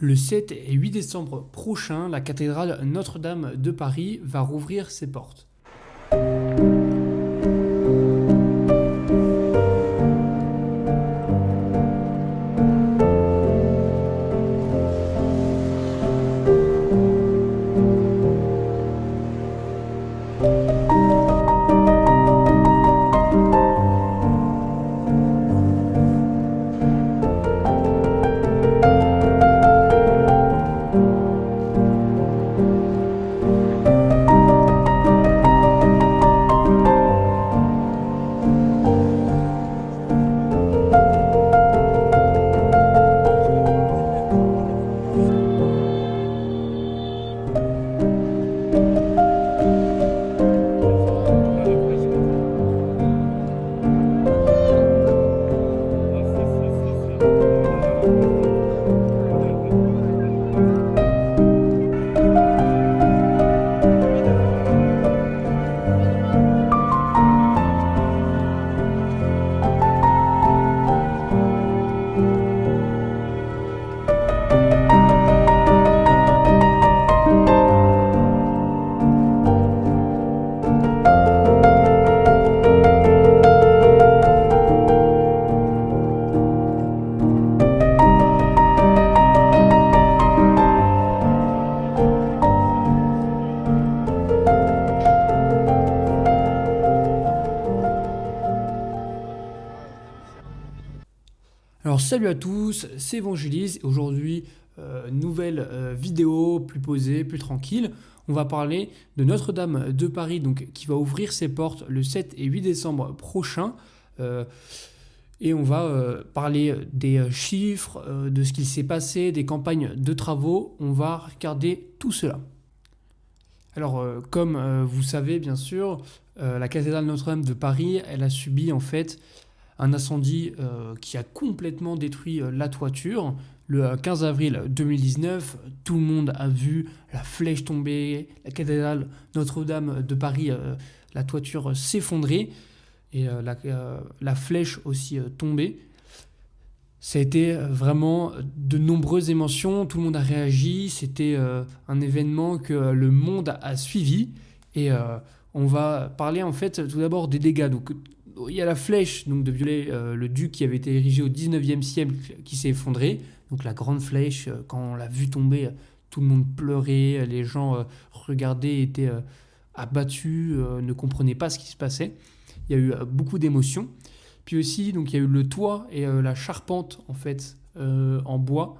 Le 7 et 8 décembre prochain, la cathédrale Notre-Dame de Paris va rouvrir ses portes. Alors salut à tous, c'est Evangelise. Aujourd'hui, nouvelle vidéo plus posée, plus tranquille. On va parler de Notre-Dame de Paris, donc, qui va ouvrir ses portes le 7 et 8 décembre prochain. Euh, et on va parler des chiffres, de ce qu'il s'est passé, des campagnes de travaux. On va regarder tout cela. Alors, comme vous savez bien sûr, la cathédrale Notre-Dame de Paris, elle a subi en fait un incendie qui a complètement détruit la toiture. Le 15 avril 2019, tout le monde a vu la flèche tomber, la cathédrale Notre-Dame de Paris, la toiture s'effondrer et la flèche aussi tomber. Ça a été vraiment de nombreuses émotions, tout le monde a réagi, c'était un événement que le monde a suivi et on va parler en fait tout d'abord des dégâts. Donc il y a la flèche donc, de Viollet-le-Duc qui avait été érigée au 19e siècle qui s'est effondrée. Donc la grande flèche, quand on l'a vue tomber, tout le monde pleurait, les gens regardaient, étaient abattus, ne comprenaient pas ce qui se passait. Il y a eu beaucoup d'émotions. Puis aussi, donc, il y a eu le toit et la charpente en fait en bois,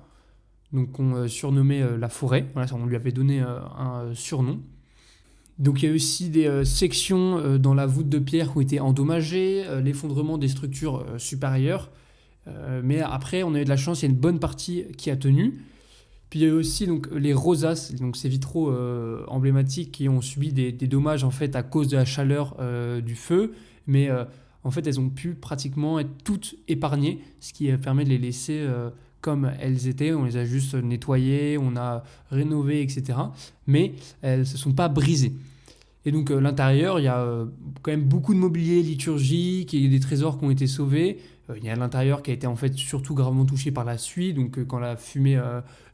donc qu'on surnommait la forêt. Voilà, on lui avait donné un surnom. Donc il y a aussi des sections dans la voûte de pierre qui ont été endommagées, l'effondrement des structures supérieures. Mais après, on a eu de la chance, il y a une bonne partie qui a tenu. Puis il y a eu aussi donc, les rosaces, donc ces vitraux emblématiques qui ont subi des dommages en fait à cause de la chaleur du feu. Mais en fait, elles ont pu pratiquement être toutes épargnées, ce qui permet de les laisser comme elles étaient. On les a juste nettoyées, on a rénové, etc. Mais elles ne se sont pas brisées. Et donc l'intérieur, il y a quand même beaucoup de mobilier liturgique et des trésors qui ont été sauvés. Il y a l'intérieur qui a été en fait surtout gravement touché par la suie. Donc quand la fumée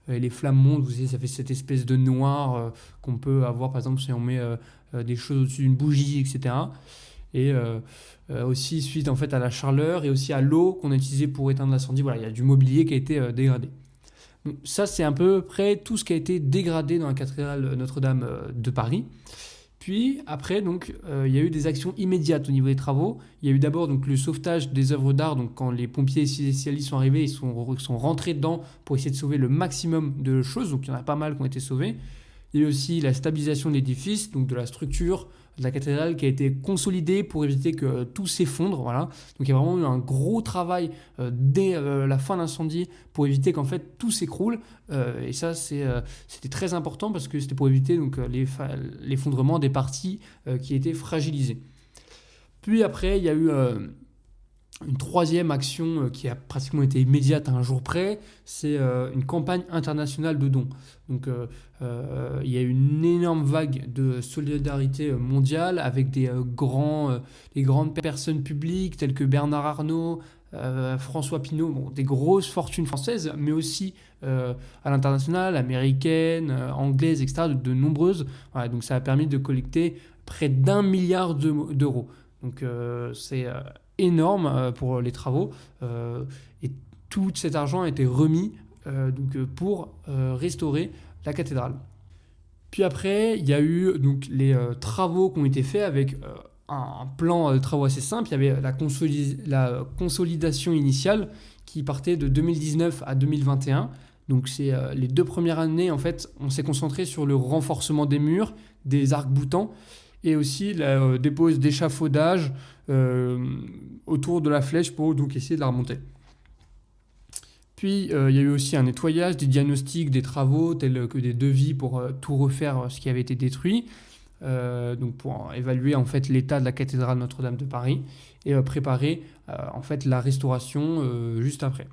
et les flammes montent, vous savez, ça fait cette espèce de noir qu'on peut avoir par exemple si on met des choses au-dessus d'une bougie, etc. Et aussi suite en fait à la chaleur et aussi à l'eau qu'on a utilisée pour éteindre l'incendie. Voilà, il y a du mobilier qui a été dégradé. Donc, ça, c'est à peu près tout ce qui a été dégradé dans la cathédrale Notre-Dame de Paris. Puis après, donc, il y a eu des actions immédiates au niveau des travaux. Il y a eu d'abord donc, le sauvetage des œuvres d'art. Donc, quand les pompiers spécialistes sont arrivés, ils sont rentrés dedans pour essayer de sauver le maximum de choses. Donc, il y en a pas mal qui ont été sauvées. Il y a eu aussi la stabilisation de l'édifice, donc de la structure de la cathédrale qui a été consolidée pour éviter que tout s'effondre. Voilà. Donc il y a vraiment eu un gros travail dès la fin de l'incendie pour éviter qu'en fait tout s'écroule. Et ça, c'était très important parce que c'était pour éviter donc, l'effondrement des parties qui étaient fragilisées. Puis après, il y a eu une troisième action qui a pratiquement été immédiate à un jour près, c'est une campagne internationale de dons. Donc il y a eu une énorme vague de solidarité mondiale avec des grandes personnes publiques telles que Bernard Arnault, François Pinault, bon, des grosses fortunes françaises, mais aussi à l'international, américaines, anglaises, etc., de nombreuses. Voilà, donc ça a permis de collecter près d'1 milliard d'euros. Donc c'est énorme pour les travaux. Et tout cet argent a été remis pour restaurer la cathédrale. Puis après, il y a eu donc, les travaux qui ont été faits avec un plan de travaux assez simple. Il y avait la consolidation initiale qui partait de 2019 à 2021. Donc c'est les 2 premières années, en fait, on s'est concentré sur le renforcement des murs, des arcs-boutants, et aussi la dépose d'échafaudage autour de la flèche pour donc essayer de la remonter. Puis, il y a eu aussi un nettoyage, des diagnostics, des travaux, tels que des devis pour tout refaire ce qui avait été détruit, donc pour évaluer en fait l'état de la cathédrale Notre-Dame de Paris et préparer en fait la restauration juste après.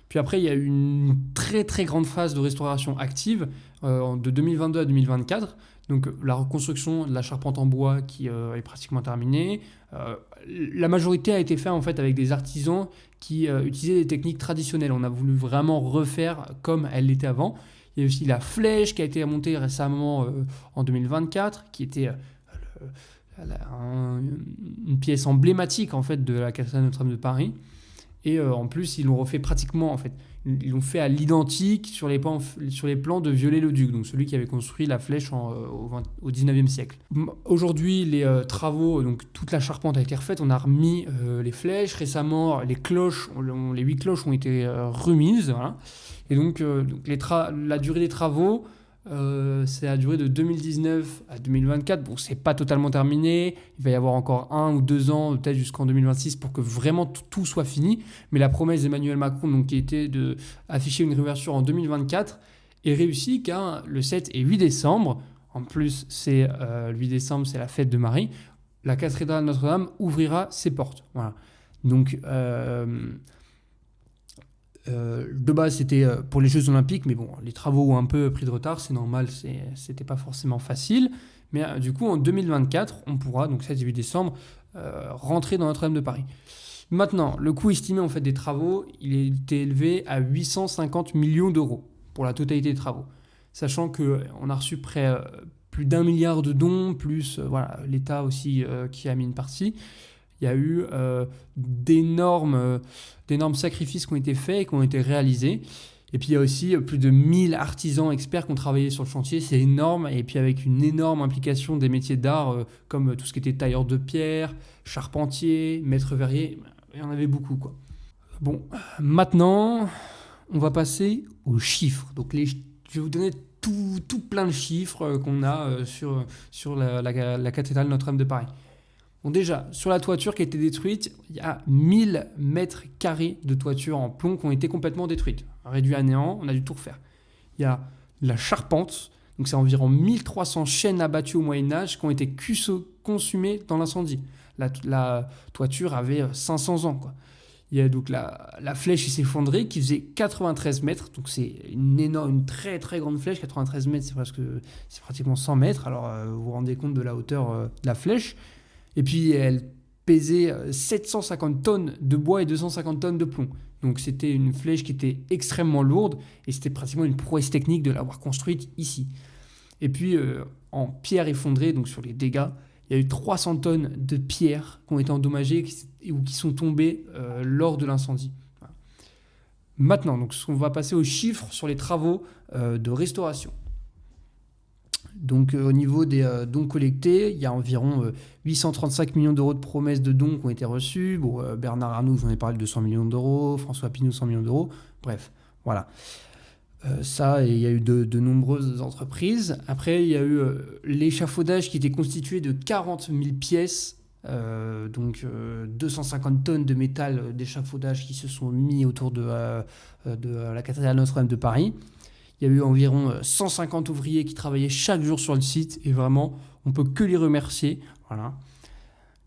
Puis après, il y a eu une très très grande phase de restauration active de 2022 à 2024. Donc la reconstruction de la charpente en bois qui est pratiquement terminée. La majorité a été faite en fait avec des artisans qui utilisaient des techniques traditionnelles. On a voulu vraiment refaire comme elle l'était avant. Il y a aussi la flèche qui a été montée récemment en 2024, qui était une pièce emblématique en fait de la cathédrale Notre-Dame de Paris. Et en plus, ils l'ont refait pratiquement, en fait, ils l'ont fait à l'identique sur les plans de Viollet-le-Duc, donc celui qui avait construit la flèche au 19e siècle. Aujourd'hui, les travaux, donc toute la charpente a été refaite, on a remis les flèches. Récemment, les cloches, les 8 cloches ont été remises. Voilà. Et donc, la durée des travaux, c'est la durée de 2019 à 2024. Bon, c'est pas totalement terminé. Il va y avoir encore 1 ou 2 ans, peut-être jusqu'en 2026, pour que vraiment tout soit fini. Mais la promesse d'Emmanuel Macron, donc, qui était d'afficher une réouverture en 2024, est réussie car le 7 et 8 décembre, en plus, le 8 décembre, c'est la fête de Marie, la cathédrale Notre-Dame ouvrira ses portes. Voilà. Donc, de base, c'était pour les Jeux Olympiques, mais bon, les travaux ont un peu pris de retard, c'est normal, c'était pas forcément facile. Mais du coup, en 2024, on pourra, donc 7 et 8 décembre, rentrer dans Notre-Dame de Paris. Maintenant, le coût estimé en fait des travaux, il était élevé à 850 millions d'euros pour la totalité des travaux. Sachant qu'on a reçu plus d'1 milliard de dons, plus voilà, l'État aussi qui a mis une partie. Il y a eu d'énormes sacrifices qui ont été faits et qui ont été réalisés. Et puis il y a aussi plus de 1000 artisans experts qui ont travaillé sur le chantier, c'est énorme. Et puis avec une énorme implication des métiers d'art comme tout ce qui était tailleur de pierre, charpentier, maître verrier, il y en avait beaucoup, quoi. Bon, maintenant, on va passer aux chiffres. Donc je vais vous donner tout plein de chiffres qu'on a sur la cathédrale Notre-Dame de Paris. Bon, déjà, sur la toiture qui a été détruite, il y a 1000 mètres carrés de toiture en plomb qui ont été complètement détruites. Réduit à néant, on a dû tout refaire. Il y a la charpente, donc c'est environ 1300 chênes abattus au Moyen-Âge qui ont été consumés dans l'incendie. La toiture avait 500 ans, quoi. Il y a donc la flèche qui s'est effondrée qui faisait 93 mètres, donc c'est une très très grande flèche. 93 mètres, c'est pratiquement 100 mètres, alors vous vous rendez compte de la hauteur de la flèche. Et puis, elle pesait 750 tonnes de bois et 250 tonnes de plomb. Donc, c'était une flèche qui était extrêmement lourde et c'était pratiquement une prouesse technique de l'avoir construite ici. Et puis, en pierre effondrée, donc sur les dégâts, il y a eu 300 tonnes de pierres qui ont été endommagées ou qui sont tombées lors de l'incendie. Voilà. Maintenant, donc, on va passer aux chiffres sur les travaux de restauration. Donc au niveau des dons collectés, il y a environ 835 millions d'euros de promesses de dons qui ont été reçus. Bon, Bernard Arnault, j'en ai parlé, de 200 millions d'euros. François Pinault, 100 millions d'euros. Bref, voilà. Ça, et il y a eu de nombreuses entreprises. Après, il y a eu l'échafaudage qui était constitué de 40 000 pièces. Donc 250 tonnes de métal d'échafaudage qui se sont mis autour de la cathédrale Notre-Dame de Paris. Il y a eu environ 150 ouvriers qui travaillaient chaque jour sur le site et vraiment, on ne peut que les remercier. Voilà.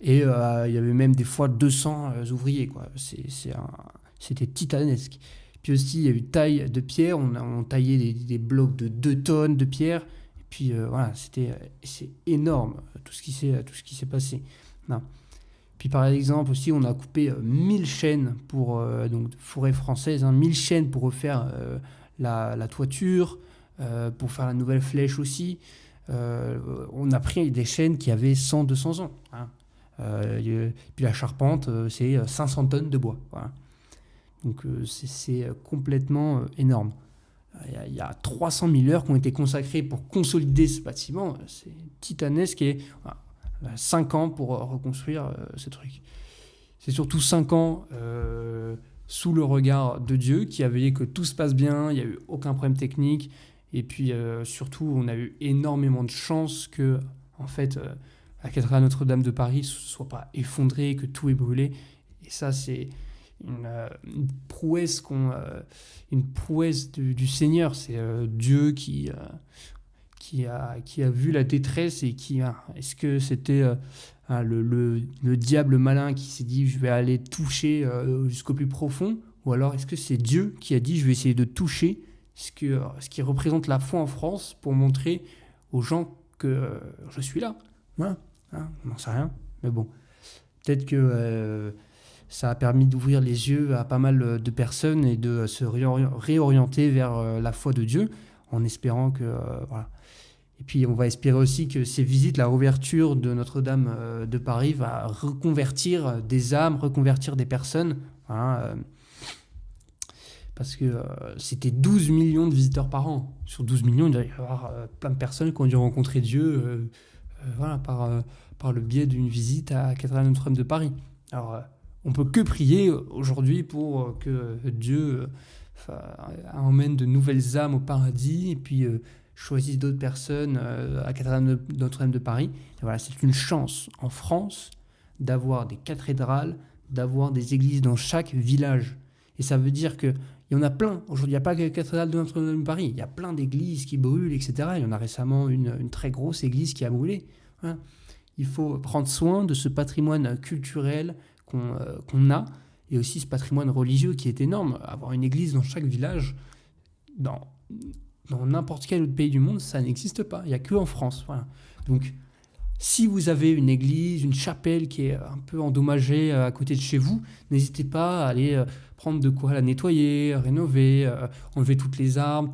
Et il y avait même des fois 200 ouvriers, quoi. C'était titanesque. Puis aussi, il y a eu taille de pierre. On taillait des blocs de 2 tonnes de pierre. Et puis voilà, c'est énorme tout ce qui s'est passé. Non. Puis par exemple aussi, on a coupé 1000 chênes pour, donc forêt française, 1000 chênes pour refaire la toiture, pour faire la nouvelle flèche aussi. On a pris des chênes qui avaient 100-200 ans. Hein. Puis la charpente, c'est 500 tonnes de bois. Voilà. Donc c'est complètement énorme. Il y a 300 000 heures qui ont été consacrées pour consolider ce bâtiment. C'est titanesque et voilà, 5 ans pour reconstruire ce truc. C'est surtout 5 ans sous le regard de Dieu qui a veillé que tout se passe bien, il n'y a eu aucun problème technique. Et puis surtout, on a eu énormément de chance que en fait, la cathédrale Notre-Dame de Paris ne soit pas effondrée, que tout est brûlé. Et ça, c'est une prouesse, une prouesse du Seigneur. C'est Dieu qui a vu la détresse et est-ce que c'était le diable malin qui s'est dit je vais aller toucher jusqu'au plus profond, ou alors est-ce que c'est Dieu qui a dit je vais essayer de toucher ce qui représente la foi en France pour montrer aux gens que je suis là. Voilà. Hein, on n'en sait rien, mais bon, peut-être que ça a permis d'ouvrir les yeux à pas mal de personnes et de se réorienter vers la foi de Dieu, en espérant que... voilà. Et puis on va espérer aussi que ces visites, la réouverture de Notre-Dame de Paris va reconvertir des âmes, reconvertir des personnes. Hein, parce que c'était 12 millions de visiteurs par an. Sur 12 millions, il doit y avoir plein de personnes qui ont dû rencontrer Dieu voilà, par le biais d'une visite à la cathédrale Notre-Dame de Paris. Alors, on peut que prier aujourd'hui pour que Dieu emmène de nouvelles âmes au paradis et puis choisisse d'autres personnes à la cathédrale Notre-Dame de Paris. Et voilà, c'est une chance en France d'avoir des cathédrales, d'avoir des églises dans chaque village. Et ça veut dire qu'il y en a plein. Aujourd'hui, il n'y a pas que la cathédrale de Notre-Dame de Paris. Il y a plein d'églises qui brûlent, etc. Il y en a récemment une très grosse église qui a brûlé. Voilà. Il faut prendre soin de ce patrimoine culturel qu'on a, et aussi ce patrimoine religieux qui est énorme. Avoir une église dans chaque village, dans n'importe quel autre pays du monde, ça n'existe pas. Il n'y a que en France. Voilà. Donc, si vous avez une église, une chapelle qui est un peu endommagée à côté de chez vous, n'hésitez pas à aller prendre de quoi la nettoyer, rénover, enlever toutes les arbres,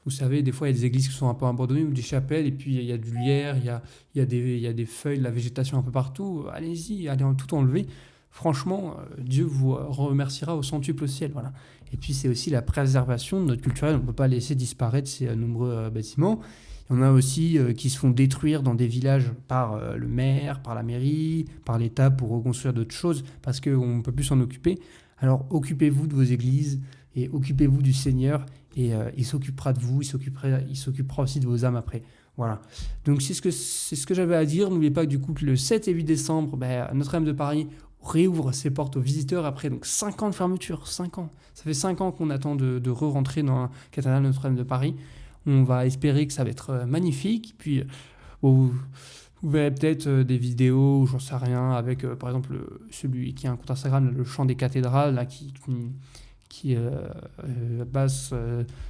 vous savez, des fois, il y a des églises qui sont un peu abandonnées ou des chapelles, et puis il y a du lierre, il y a des feuilles, de la végétation un peu partout. Allez-y, allez tout enlever. Franchement, Dieu vous remerciera au centuple au ciel. Voilà. Et puis, c'est aussi la préservation de notre culturel. On ne peut pas laisser disparaître ces nombreux bâtiments. Il y en a aussi qui se font détruire dans des villages par le maire, par la mairie, par l'État pour reconstruire d'autres choses parce qu'on ne peut plus s'en occuper. Alors occupez-vous de vos églises et occupez-vous du Seigneur et il s'occupera de vous, il s'occupera aussi de vos âmes après. Voilà. Donc c'est ce que j'avais à dire. N'oubliez pas que du coup que le 7 et 8 décembre, Notre-Dame de Paris réouvre ses portes aux visiteurs après donc 5 ans de fermeture. 5 ans. Ça fait 5 ans qu'on attend de re-rentrer dans la cathédrale Notre-Dame de Paris. On va espérer que ça va être magnifique. Puis, vous verrez peut-être des vidéos, j'en sais rien, avec par exemple celui qui a un compte Instagram, le chant des cathédrales, là, qui base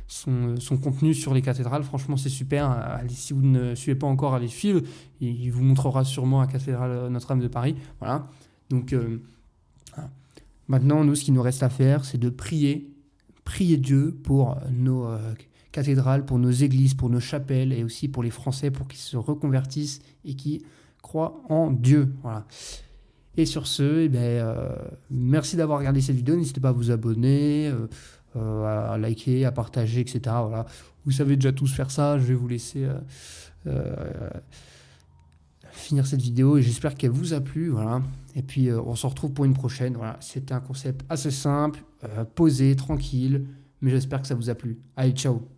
son contenu sur les cathédrales. Franchement, c'est super. Allez, si vous ne suivez pas encore, allez suivre. Il vous montrera sûrement la cathédrale Notre-Dame de Paris. Voilà. Donc, voilà. Maintenant, nous, ce qu'il nous reste à faire, c'est de prier Dieu pour nos cathédrales, pour nos églises, pour nos chapelles et aussi pour les Français pour qu'ils se reconvertissent et qu'ils croient en Dieu. Voilà. Et sur ce, merci d'avoir regardé cette vidéo. N'hésitez pas à vous abonner, à liker, à partager, etc. Voilà. Vous savez déjà tous faire ça. Je vais vous laisser finir cette vidéo et j'espère qu'elle vous a plu. Voilà. Et puis, on se retrouve pour une prochaine. Voilà. C'était un concept assez simple, posé, tranquille, mais j'espère que ça vous a plu. Allez, ciao!